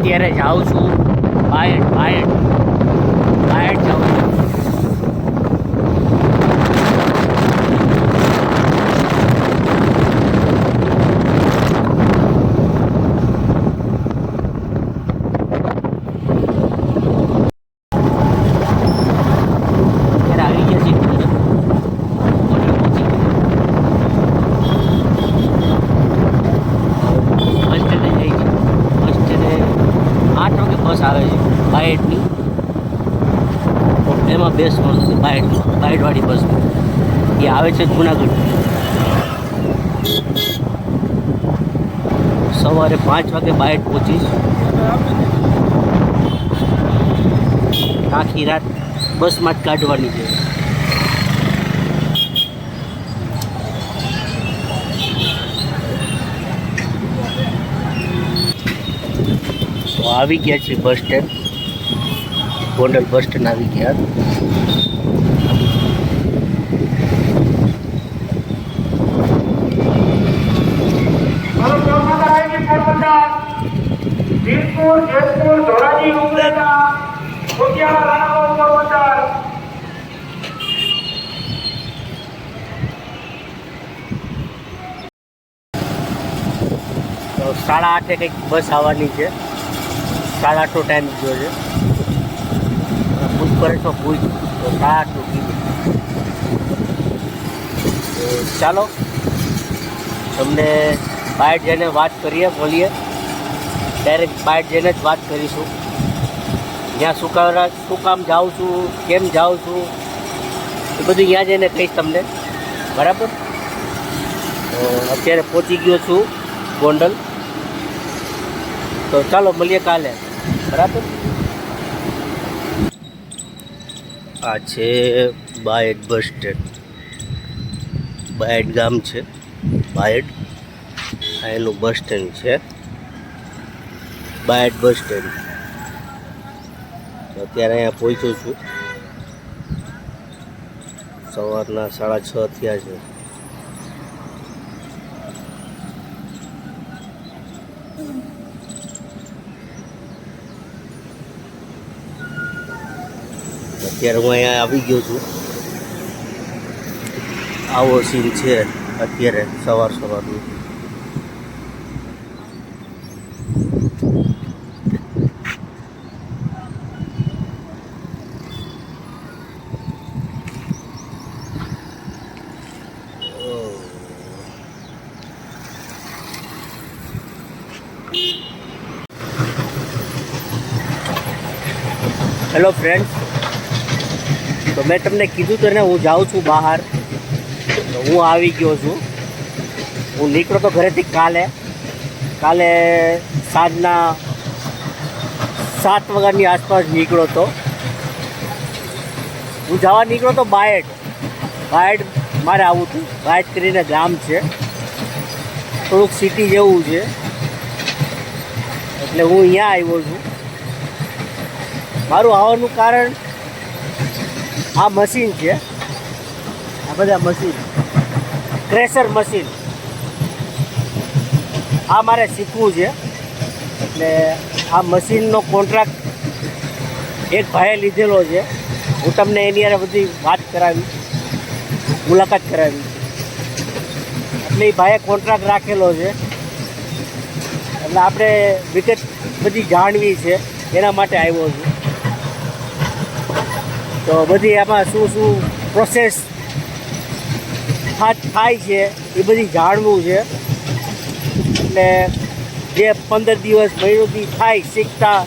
અત્યારે જાઉં છું બાયડ જાઉં છું. આવે છે બાયડની, એમાં બેસવાનું છે. બાયડવાળી બસ એ આવે છે જુનાગઢ. સવારે 5 વાગે બાયડ પહોંચીશ. આખી રાત બસમાં જ કાઢવાની છે. આવી ગયા છે bus stand, Gondal bus stand આવી ગયા. તો 8:30 કંઈક બસ આવવાની છે. 8:30 ટાઈમ જો છે. પૂછપરછમાં પૂછ તો 8:30 કીધું. તો ચાલો તમને બાયડ જઈને વાત કરીએ, બોલીએ. ડાયરેક્ટ બાયડ જઈને જ વાત કરીશું. જ્યાં શું કામ જાઉં છું, કેમ જાઉં છું, એ બધું ત્યાં જઈને કહીશ તમને. બરાબર. તો અત્યારે પહોંચી ગયો છું ગોંડલ. તો ચાલો મળીએ કાલે. બરાબર. આ છે બાયડ બસ સ્ટેન્ડ. બાયડ ગામ છે, બાયડ. આ એનું બસ સ્ટેન્ડ છે, બાયડ બસ સ્ટેન્ડ. અત્યારે અહીંયા પહોંચ્યો છું. સવારના 6:30 થયા છે. અત્યારે હું અહીંયા આવી ગયો છું. આવો સીન છે અત્યારે સવારનું. હેલો ફ્રેન્ડ્સ, તો મેં તમને કીધું તો ને હું જાઉં છું બહાર. તો હું આવી ગયો છું. હું નીકળ્યો તો ઘરેથી કાલે સાંજના 7 વાગ્યાની આસપાસ નીકળ્યો તો. હું જવા નીકળ્યો તો બાયડ મારે આવું હતું. બાયડ કરીને ગામ છે, થોડુંક સિટી જેવું છે, એટલે હું અહીંયા આવ્યો છું. મારું આવવાનું કારણ આ મશીન છે. આ બધા મશીન, ક્રેશર મશીન, આ મારે શીખવું છે. એટલે આ મશીનનો કોન્ટ્રાક્ટ એક ભાઈએ લીધેલો છે. હું તમને એની હારે બધી વાત કરાવી, મુલાકાત કરાવી. એટલે એ ભાઈએ કોન્ટ્રાક્ટ રાખેલો છે. એટલે આપણે વિગત બધી જાણવી છે, એના માટે આવ્યો છું. તો બધી આમાં શું પ્રોસેસ થાય છે એ બધી જાણવું છે. એટલે જે 15 દિવસ મહિનોથી થાય શીખતા,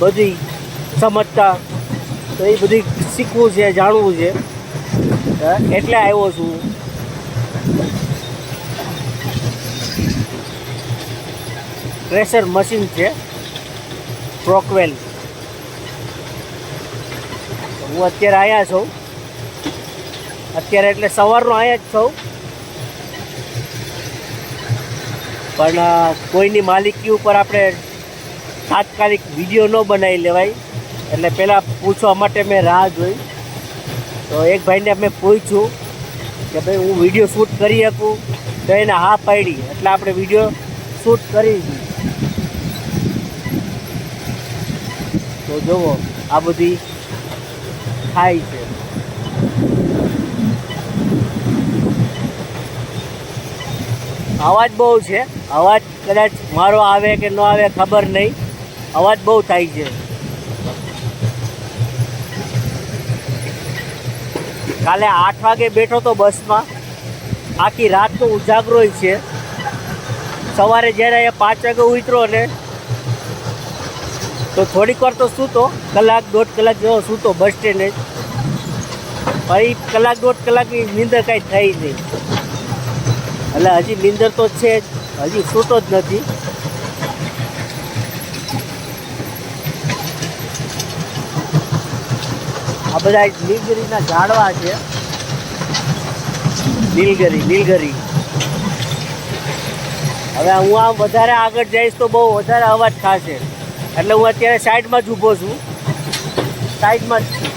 બધી સમજતા, તો એ બધી શીખવું છે, જાણવું છે. એટલે આવ્યો છું. પ્રેશર મશીન છે, પ્રોકવેલ. હું અત્યારે અહીંયા છું. અત્યારે એટલે સવારનો અહીંયા જ છું. પણ કોઈની માલિકી ઉપર આપણે તાત્કાલિક વિડીયો ન બનાવી લેવાય. એટલે પહેલાં પૂછવા માટે મેં રાહ જોઈ. તો એક ભાઈને મેં પૂછ્યું કે ભાઈ હું વિડીયો શૂટ કરી શકું, તો એને હા પાડી. એટલે આપણે વિડીયો શૂટ કરી. તો જુઓ આ બધી થાય છે. અવાજ બહુ છે, અવાજ કદાચ મારો આવે કે ન આવે ખબર નહીં, અવાજ બહુ થાય છે. કાલે 8 વાગે બેઠો તો બસમાં, આખી રાત તો ઉજાગરો છે. સવારે જ્યારે અહીંયા 5 વાગે ઉતરો ને તો થોડીક વાર તો સૂતો, કલાક 1.5 કલાક જેવો સૂતો બસ સ્ટેન્ડે જ. પછી કલાક 1.5 કલાકની નીંદર કાંઈ થઈ નહીં, એટલે હજી નીંદર તો છે જ, હજી સૂતો જ નથી. આ બધા નીલગિરીના ઝાડવા છે, નીલગિરી. હવે હું આમ વધારે આગળ જઈશ તો બહુ વધારે અવાજ થશે, એટલે હું અત્યારે સાઈડમાં જ ઊભો છું, સાઈડમાં જ છું.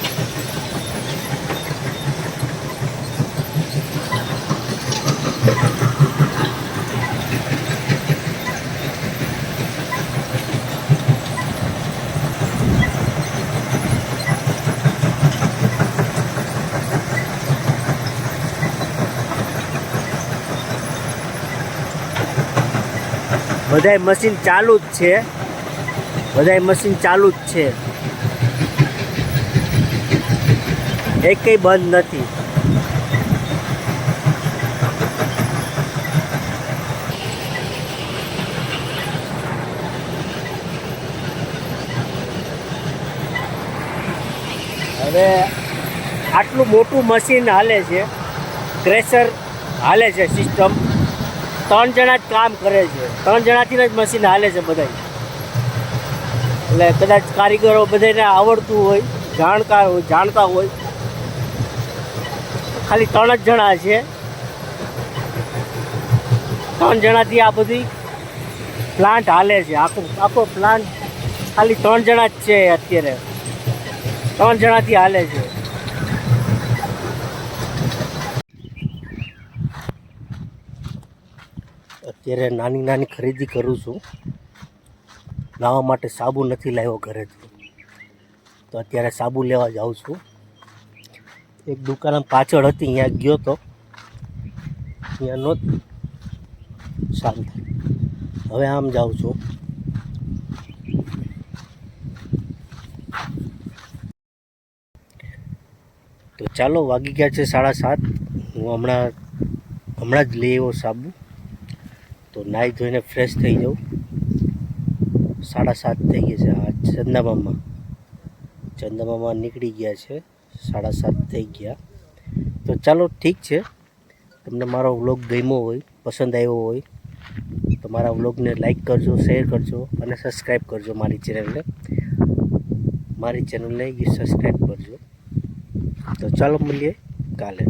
બધાય મશીન ચાલુ જ છે, એક કંઈ બંધ નથી. હવે આટલું મોટું મશીન હાલે છે, ક્રેશર હાલે છે સિસ્ટમ. 3 જણા જ કામ કરે છે, 3 જણાથી જ મશીન હાલે છે બધા. એટલે કદાચ કારીગરો બધાને આવડતું હોય, જાણતા હોય. ખાલી 3 જ જણા છે, 3 જણાથી આ બધી પ્લાન્ટ હાલે છે. આખો પ્લાન્ટ ખાલી 3 જણા જ છે અત્યારે, 3 જણાથી હાલે છે. અત્યારે નાની ખરીદી કરું છું. નાહવા માટે સાબુ નથી લાવ્યો ઘરેથી, તો અત્યારે સાબુ લેવા જાઉં છું. એક દુકાન પાછળ હતી, અહીંયા ગયો તો, અહીંયા નહોતી, શાંત. હવે આમ જાઉં છું. તો ચાલો, વાગી ગયા છે 7:30. હું હમણાં જ લઈ આવ્યો સાબુ, તો નાહી ધોઈને ફ્રેશ થઈ જાઉં. 7:30 થઈ ગયા છે. આ ચંદામામા નીકળી ગયા છે, 7:30 થઈ ગયા. તો ચાલો, ઠીક છે. તમને મારો વ્લોગ ગમ્યો હોય, પસંદ આવ્યો હોય તો મારા વ્લોગને લાઈક કરજો, શેર કરજો અને સબસ્ક્રાઈબ કરજો. મારી ચેનલને સબસ્ક્રાઈબ કરજો. તો ચાલો, મળીએ કાલે.